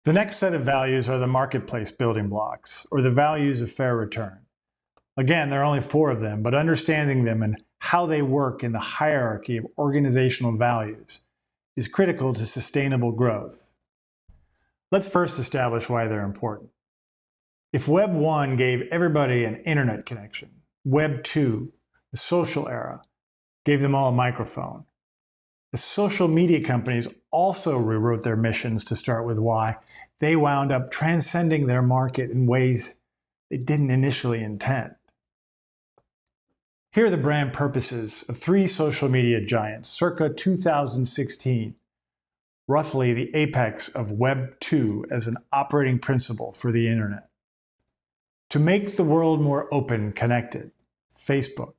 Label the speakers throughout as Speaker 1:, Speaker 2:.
Speaker 1: The next set of values are the marketplace building blocks, or the values of fair return. Again, there are only 4 of them, but understanding them and how they work in the hierarchy of organizational values is critical to sustainable growth. Let's first establish why they're important. If Web 1 gave everybody an internet connection, Web 2, the social era, gave them all a microphone. The social media companies also rewrote their missions to start with why. They wound up transcending their market in ways they didn't initially intend. Here are the brand purposes of 3 social media giants circa 2016, roughly the apex of Web 2 as an operating principle for the internet. To make the world more open, connected, Facebook.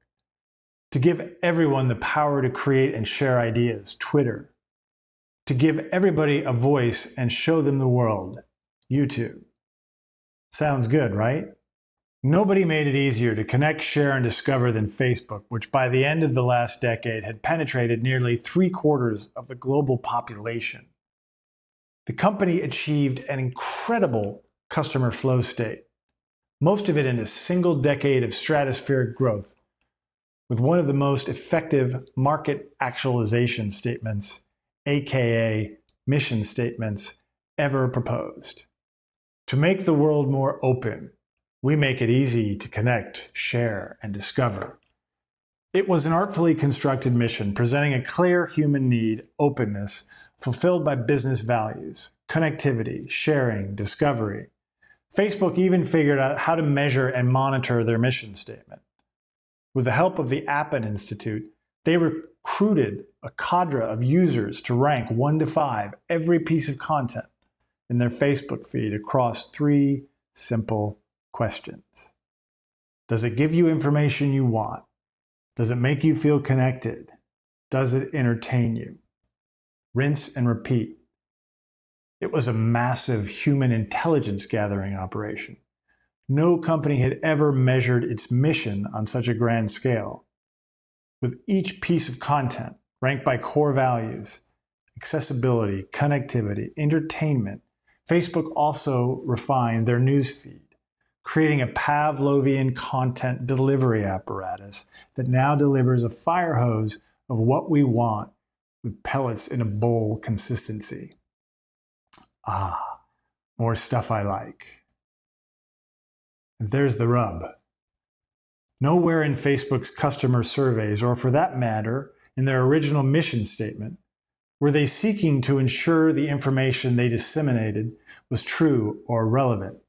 Speaker 1: To give everyone the power to create and share ideas, Twitter. To give everybody a voice and show them the world, YouTube. Sounds good, right? Nobody made it easier to connect, share, and discover than Facebook, which by the end of the last decade had penetrated nearly 3/4 of the global population. The company achieved an incredible customer flow state, most of it in a single decade of stratospheric growth, with one of the most effective market actualization statements, aka mission statements, ever proposed. To make the world more open, we make it easy to connect, share, and discover. It was an artfully constructed mission presenting a clear human need, openness, fulfilled by business values, connectivity, sharing, discovery. Facebook even figured out how to measure and monitor their mission statement. With the help of the Appen Institute, they recruited a cadre of users to rank 1 to 5 every piece of content in their Facebook feed across 3 simple questions. Does it give you information you want? Does it make you feel connected? Does it entertain you? Rinse and repeat. It was a massive human intelligence gathering operation. No company had ever measured its mission on such a grand scale. With each piece of content ranked by core values, accessibility, connectivity, entertainment, Facebook also refined their newsfeed, creating a Pavlovian content delivery apparatus that now delivers a fire hose of what we want with pellets in a bowl consistency. Ah, more stuff I like. And there's the rub. Nowhere in Facebook's customer surveys, or for that matter, in their original mission statement, were they seeking to ensure the information they disseminated was true or relevant.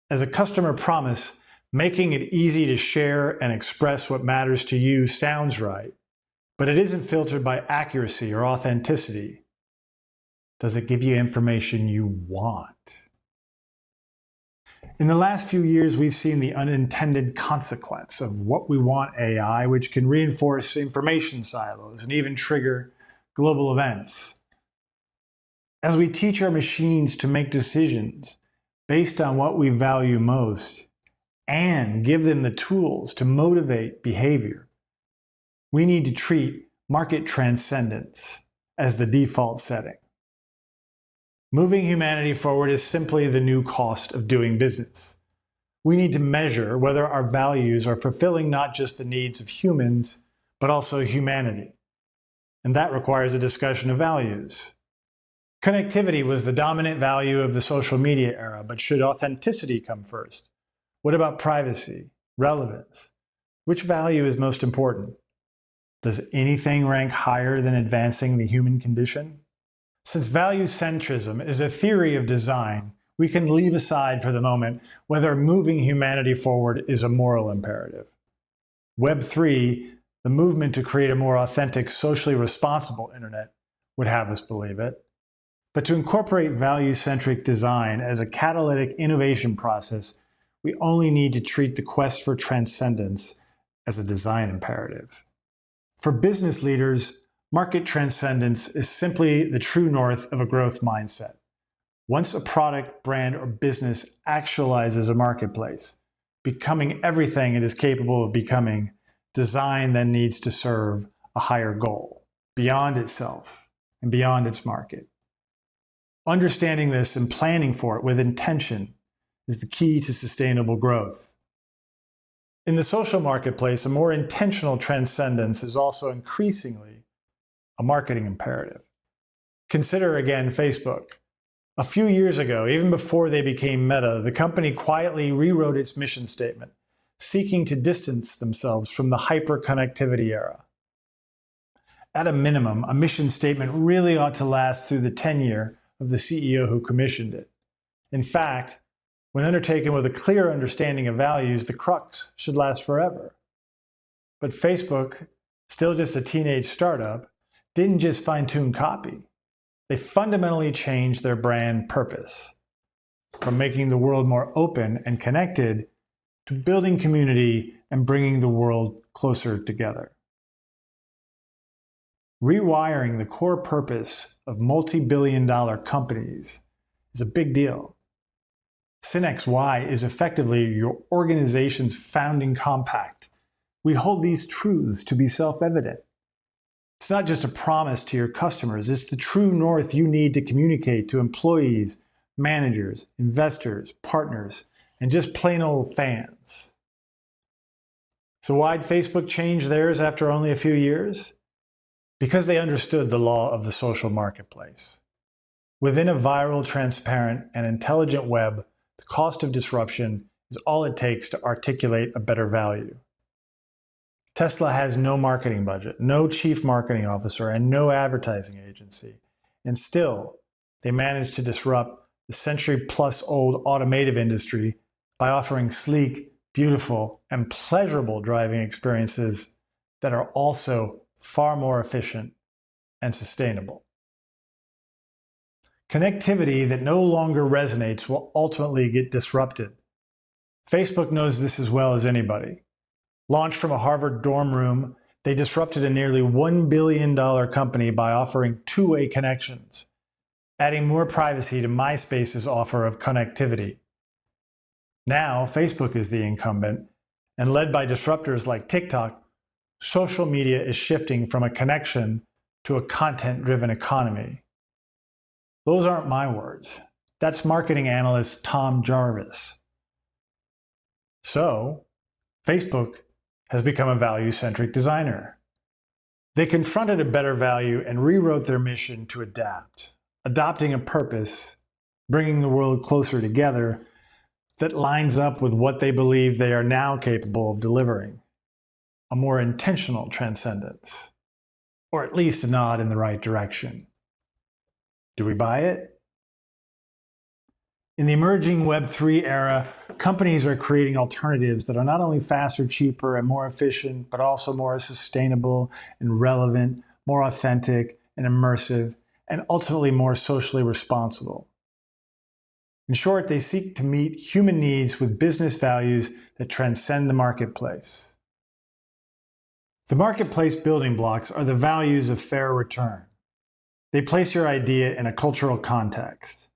Speaker 1: As a customer promise, making it easy to share and express what matters to you sounds right, but it isn't filtered by accuracy or authenticity. Does it give you information you want? In the last few years, we've seen the unintended consequence of what we want AI, which can reinforce information silos and even trigger global events. As we teach our machines to make decisions based on what we value most and give them the tools to motivate behavior, we need to treat market transcendence as the default setting. Moving humanity forward is simply the new cost of doing business. We need to measure whether our values are fulfilling not just the needs of humans, but also humanity. And that requires a discussion of values. Connectivity was the dominant value of the social media era, but should authenticity come first? What about privacy, relevance? Which value is most important? Does anything rank higher than advancing the human condition? Since value centrism is a theory of design, we can leave aside for the moment whether moving humanity forward is a moral imperative. Web 3, the movement to create a more authentic, socially responsible internet, would have us believe it. But to incorporate value-centric design as a catalytic innovation process, we only need to treat the quest for transcendence as a design imperative. For business leaders, market transcendence is simply the true north of a growth mindset. Once a product, brand, or business actualizes a marketplace, becoming everything it is capable of becoming, design then needs to serve a higher goal, beyond itself and beyond its market. Understanding this and planning for it with intention is the key to sustainable growth. In the social marketplace, a more intentional transcendence is also increasingly a marketing imperative. Consider again Facebook. A few years ago, even before they became Meta, the company quietly rewrote its mission statement, seeking to distance themselves from the hyper-connectivity era. At a minimum, a mission statement really ought to last through the tenure of the CEO who commissioned it. In fact, when undertaken with a clear understanding of values, the crux should last forever. But Facebook, still just a teenage startup, didn't just fine-tune copy. They fundamentally changed their brand purpose from making the world more open and connected to building community and bringing the world closer together. Rewiring the core purpose of multi-billion-dollar companies is a big deal. Synex Y is effectively your organization's founding compact. We hold these truths to be self-evident. It's not just a promise to your customers, it's the true north you need to communicate to employees, managers, investors, partners, and just plain old fans. So why'd Facebook change theirs after only a few years? Because they understood the law of the social marketplace. Within a viral, transparent, and intelligent web, the cost of disruption is all it takes to articulate a better value. Tesla has no marketing budget, no chief marketing officer, and no advertising agency. And still, they managed to disrupt the century-plus-old automotive industry by offering sleek, beautiful, and pleasurable driving experiences that are also far more efficient and sustainable. Connectivity that no longer resonates will ultimately get disrupted. Facebook knows this as well as anybody. Launched from a Harvard dorm room, they disrupted a nearly $1 billion company by offering two-way connections, adding more privacy to MySpace's offer of connectivity. Now, Facebook is the incumbent, and led by disruptors like TikTok, social media is shifting from a connection to a content-driven economy. Those aren't my words. That's marketing analyst Tom Jarvis. So, Facebook has become a value-centric designer. They confronted a better value and rewrote their mission to adapt, adopting a purpose, bringing the world closer together that lines up with what they believe they are now capable of delivering, a more intentional transcendence, or at least a nod in the right direction. Do we buy it? In the emerging Web3 era, companies are creating alternatives that are not only faster, cheaper, and more efficient, but also more sustainable and relevant, more authentic and immersive, and ultimately more socially responsible. In short, they seek to meet human needs with business values that transcend the marketplace. The marketplace building blocks are the values of fair return. They place your idea in a cultural context.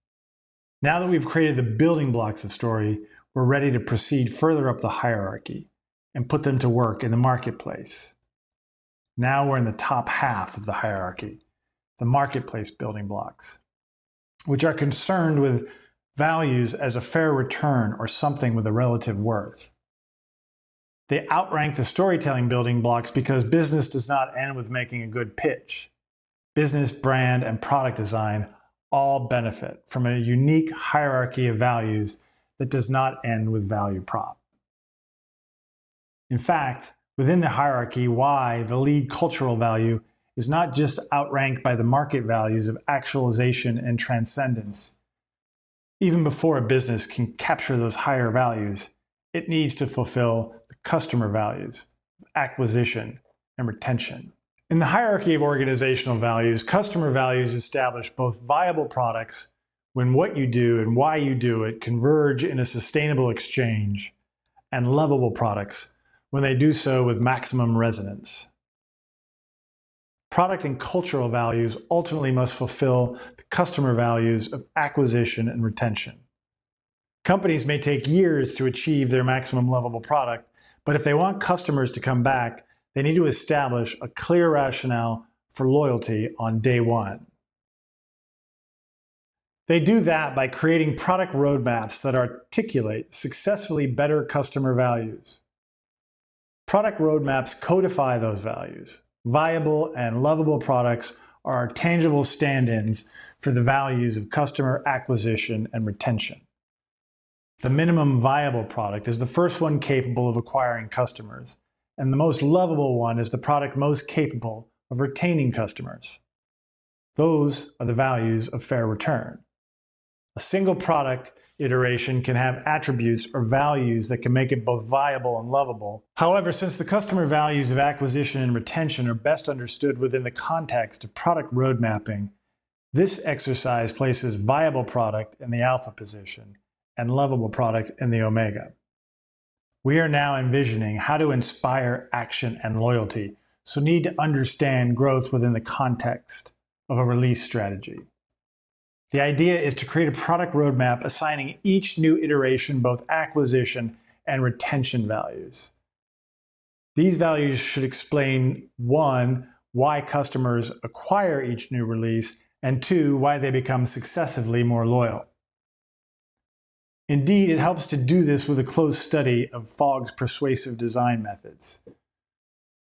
Speaker 1: Now that we've created the building blocks of story, we're ready to proceed further up the hierarchy and put them to work in the marketplace. Now we're in the top half of the hierarchy, the marketplace building blocks, which are concerned with values as a fair return or something with a relative worth. They outrank the storytelling building blocks because business does not end with making a good pitch. Business, brand, and product design all benefit from a unique hierarchy of values that does not end with value prop. In fact, within the hierarchy, Y, the lead cultural value, is not just outranked by the market values of actualization and transcendence. Even before a business can capture those higher values, it needs to fulfill the customer values, acquisition, and retention. In the hierarchy of organizational values, customer values establish both viable products when what you do and why you do it converge in a sustainable exchange, and lovable products when they do so with maximum resonance. Product and cultural values ultimately must fulfill the customer values of acquisition and retention. Companies may take years to achieve their maximum lovable product, but if they want customers to come back, they need to establish a clear rationale for loyalty on day one. They do that by creating product roadmaps that articulate successfully better customer values. Product roadmaps codify those values. Viable and lovable products are tangible stand-ins for the values of customer acquisition and retention. The minimum viable product is the first one capable of acquiring customers, and the most lovable one is the product most capable of retaining customers. Those are the values of fair return. A single product iteration can have attributes or values that can make it both viable and lovable. However, since the customer values of acquisition and retention are best understood within the context of product road mapping, this exercise places viable product in the alpha position and lovable product in the omega. We are now envisioning how to inspire action and loyalty, so need to understand growth within the context of a release strategy. The idea is to create a product roadmap assigning each new iteration both acquisition and retention values. These values should explain, 1, why customers acquire each new release, and 2, why they become successively more loyal. Indeed, it helps to do this with a close study of Fogg's persuasive design methods.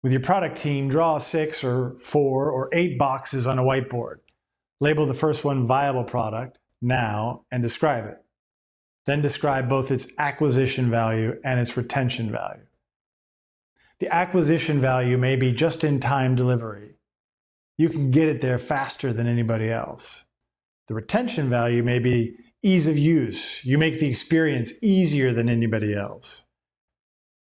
Speaker 1: With your product team, draw 6 or 4 or 8 boxes on a whiteboard. Label the first one viable product, now, and describe it. Then describe both its acquisition value and its retention value. The acquisition value may be just-in-time delivery. You can get it there faster than anybody else. The retention value may be ease of use. You make the experience easier than anybody else.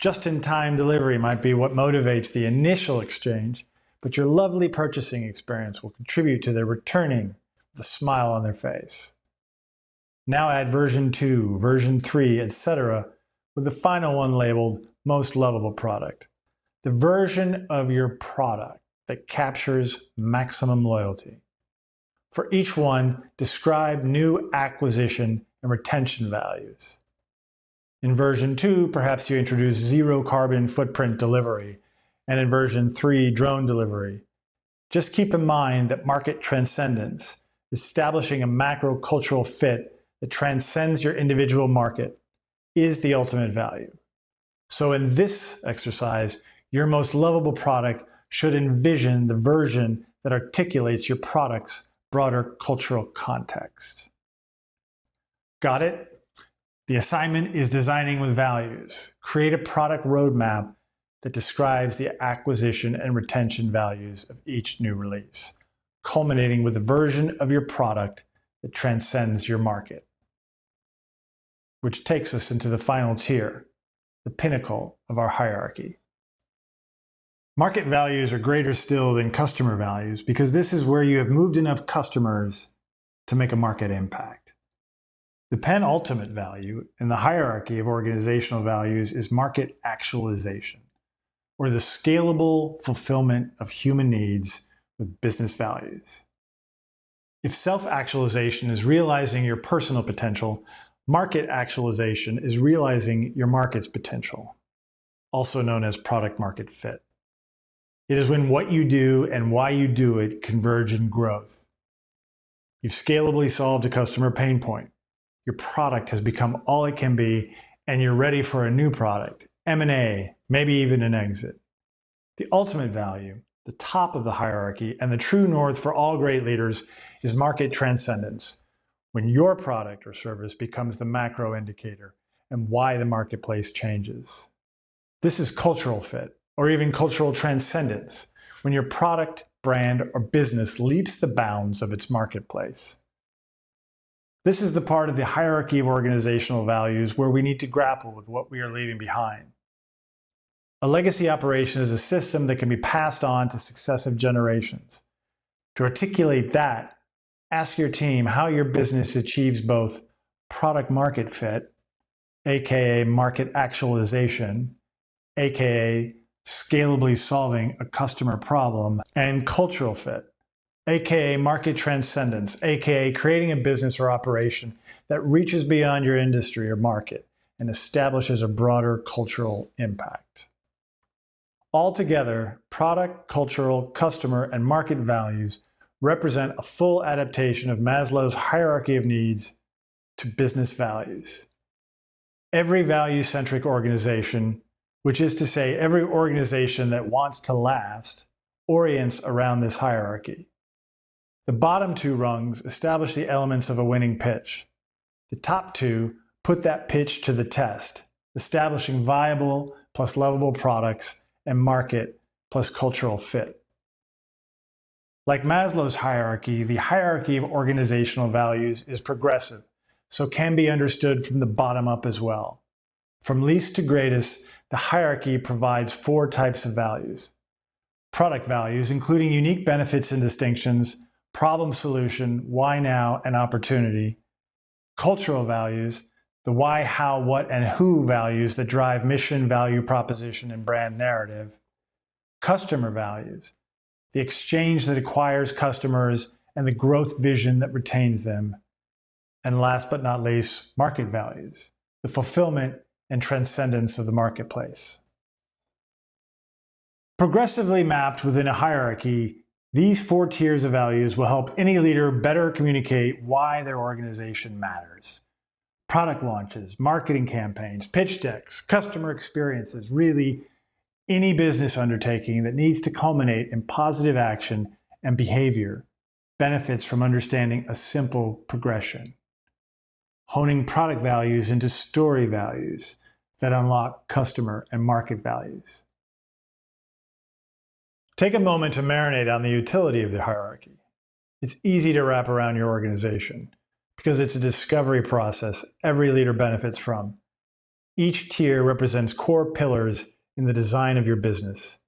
Speaker 1: Just-in-time delivery might be what motivates the initial exchange, but your lovely purchasing experience will contribute to their returning with a smile on their face. Now add version 2, version 3, etc., with the final one labeled most lovable product. The version of your product that captures maximum loyalty. For each one, describe new acquisition and retention values. In version 2, perhaps you introduce zero carbon footprint delivery, and in version 3, drone delivery. Just keep in mind that market transcendence, establishing a macro cultural fit that transcends your individual market, is the ultimate value. So in this exercise, your most lovable product should envision the version that articulates your product's broader cultural context. Got it? The assignment is designing with values. Create a product roadmap that describes the acquisition and retention values of each new release, culminating with a version of your product that transcends your market. Which takes us into the final tier, the pinnacle of our hierarchy. Market values are greater still than customer values because this is where you have moved enough customers to make a market impact. The penultimate value in the hierarchy of organizational values is market actualization, or the scalable fulfillment of human needs with business values. If self-actualization is realizing your personal potential, market actualization is realizing your market's potential, also known as product market fit. It is when what you do and why you do it converge in growth. You've scalably solved a customer pain point. Your product has become all it can be, and you're ready for a new product, M&A, maybe even an exit. The ultimate value, the top of the hierarchy, and the true north for all great leaders is market transcendence, when your product or service becomes the macro indicator and why the marketplace changes. This is cultural fit, or even cultural transcendence, when your product, brand, or business leaps the bounds of its marketplace. This is the part of the hierarchy of organizational values where we need to grapple with what we are leaving behind. A legacy operation is a system that can be passed on to successive generations. To articulate that, ask your team how your business achieves both product market fit, aka market actualization, aka scalably solving a customer problem, and cultural fit, aka market transcendence, aka creating a business or operation that reaches beyond your industry or market and establishes a broader cultural impact. Altogether, product, cultural, customer, and market values represent a full adaptation of Maslow's hierarchy of needs to business values. Every value-centric organization, which is to say every organization that wants to last, orients around this hierarchy. The bottom two rungs establish the elements of a winning pitch. The top two put that pitch to the test, establishing viable plus lovable products and market plus cultural fit. Like Maslow's hierarchy, the hierarchy of organizational values is progressive, so can be understood from the bottom up as well. From least to greatest, the hierarchy provides 4 types of values. Product values, including unique benefits and distinctions, problem solution, why now, and opportunity. Cultural values, the why, how, what, and who values that drive mission, value proposition, and brand narrative. Customer values, the exchange that acquires customers and the growth vision that retains them. And last but not least, market values, the fulfillment and transcendence of the marketplace. Progressively mapped within a hierarchy, these 4 tiers of values will help any leader better communicate why their organization matters. Product launches, marketing campaigns, pitch decks, customer experiences, really any business undertaking that needs to culminate in positive action and behavior benefits from understanding a simple progression. Honing product values into story values that unlock customer and market values. Take a moment to marinate on the utility of the hierarchy. It's easy to wrap around your organization because it's a discovery process every leader benefits from. Each tier represents core pillars in the design of your business.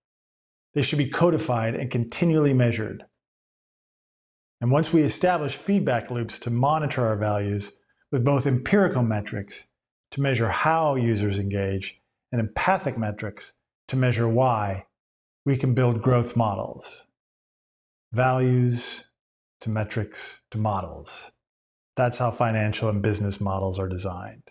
Speaker 1: They should be codified and continually measured. And once we establish feedback loops to monitor our values with both empirical metrics to measure how users engage and empathic metrics to measure why, we can build growth models. Values to metrics to models. That's how financial and business models are designed.